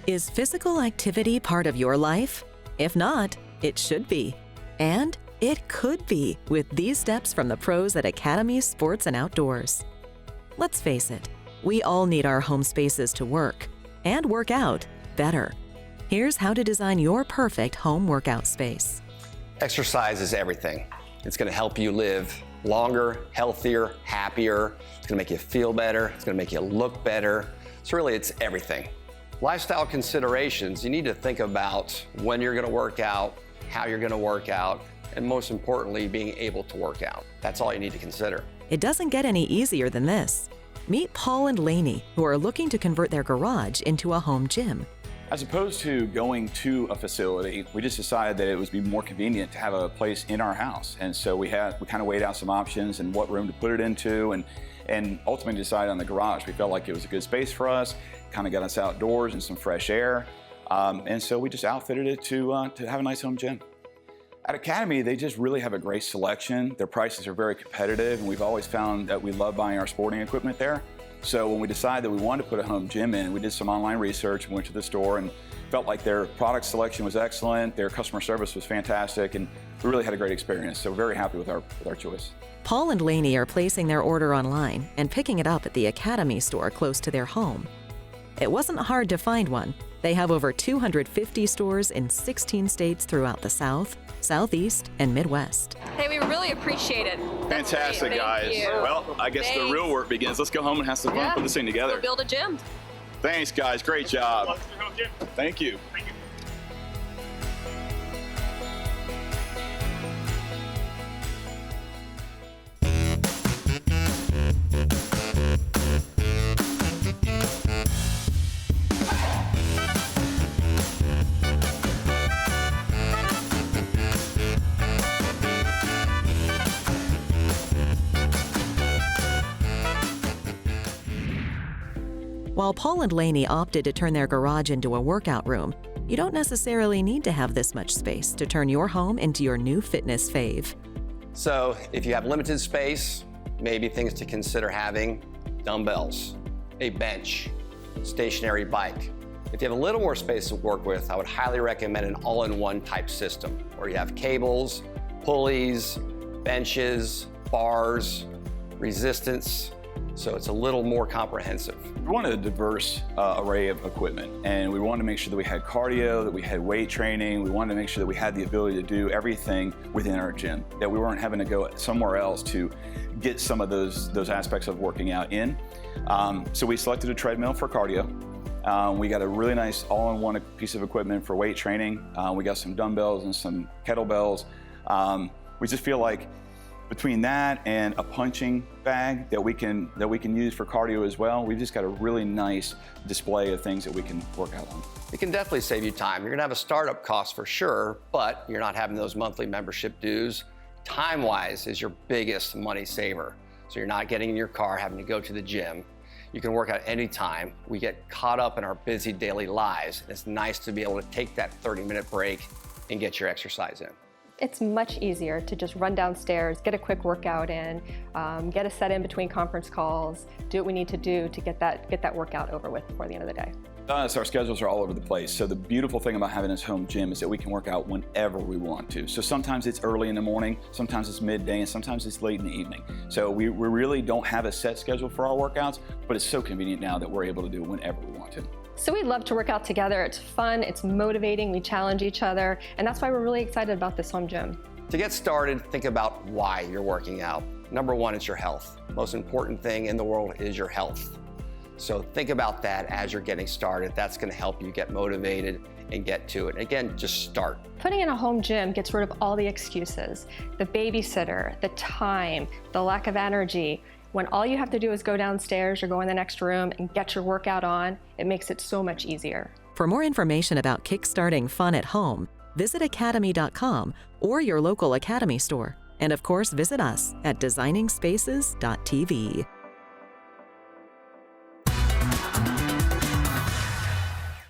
Is physical activity part of your life? If not, it should be. And it could be with these steps from the pros at Academy Sports and Outdoors. Let's face it, we all need our home spaces to work and work out better. Here's how to design your perfect home workout space. Exercise is everything. It's going to help you live longer, healthier, happier. It's going to make you feel better. It's going to make you look better. So really, it's everything. Lifestyle considerations, you need to think about when you're going to work out, how you're going to work out, and most importantly, being able to work out. That's all you need to consider. It doesn't get any easier than this. Meet Paul and Laney, who are looking to convert their garage into a home gym. As opposed to going to a facility, we just decided that it would be more convenient to have a place in our house. And so we kind of weighed out some options and what room to put it into, and ultimately decided on the garage. We felt like it was a good space for us, kind of got us outdoors and some fresh air. And so we just outfitted it to have a nice home gym. At Academy, they just really have a great selection. Their prices are very competitive, and we've always found that we love buying our sporting equipment there. So when we decided that we wanted to put a home gym in, we did some online research, went to the store, and felt like their product selection was excellent, their customer service was fantastic, and we really had a great experience. So we're very happy with our choice. Paul and Laney are placing their order online and picking it up at the Academy store close to their home. It wasn't hard to find one. They have over 250 stores in 16 states throughout the South, Southeast, and Midwest. Hey, we really appreciate it. That's Fantastic, great. guys. Thank you. Well, I guess the real work begins. Let's go home and have some fun putting this thing together. Go build a gym. Thanks, guys. Great job. Thank you. While Paul and Laney opted to turn their garage into a workout room, you don't necessarily need to have this much space to turn your home into your new fitness fave. So if you have limited space, maybe things to consider having: dumbbells, a bench, stationary bike. If you have a little more space to work with, I would highly recommend an all-in-one type system where you have cables, pulleys, benches, bars, resistance, so it's a little more comprehensive. We wanted a diverse array of equipment, and we wanted to make sure that we had cardio, that we had weight training. We wanted to make sure that we had the ability to do everything within our gym, that we weren't having to go somewhere else to get some of those aspects of working out in. So we selected a treadmill for cardio. We got a really nice all-in-one piece of equipment for weight training. We got some dumbbells and some kettlebells. We just feel like between that and a punching bag that we can use for cardio as well, we've just got a really nice display of things that we can work out on. It can definitely save you time. You're gonna have a startup cost for sure, but you're not having those monthly membership dues. Time-wise is your biggest money saver. So you're not getting in your car, having to go to the gym. You can work out anytime. We get caught up in our busy daily lives. It's nice to be able to take that 30-minute break and get your exercise in. It's much easier to just run downstairs, get a quick workout in, get a set in between conference calls, do what we need to do to get that workout over with before the end of the day. Us, our schedules are all over the place. So the beautiful thing about having this home gym is that we can work out whenever we want to. So sometimes it's early in the morning, sometimes it's midday, and sometimes it's late in the evening. So we really don't have a set schedule for our workouts, but it's so convenient now that we're able to do it whenever we want to. So we love to work out together. It's fun, it's motivating, we challenge each other, and that's why we're really excited about this home gym. To get started, think about why you're working out. Number one, it's your health. Most important thing in the world is your health. So think about that as you're getting started. That's gonna help you get motivated and get to it. Again, just start. Putting in a home gym gets rid of all the excuses, the babysitter, the time, the lack of energy. When all you have to do is go downstairs or go in the next room and get your workout on, it makes it so much easier. For more information about kickstarting fun at home, visit academy.com or your local Academy store. And of course, visit us at designingspaces.tv.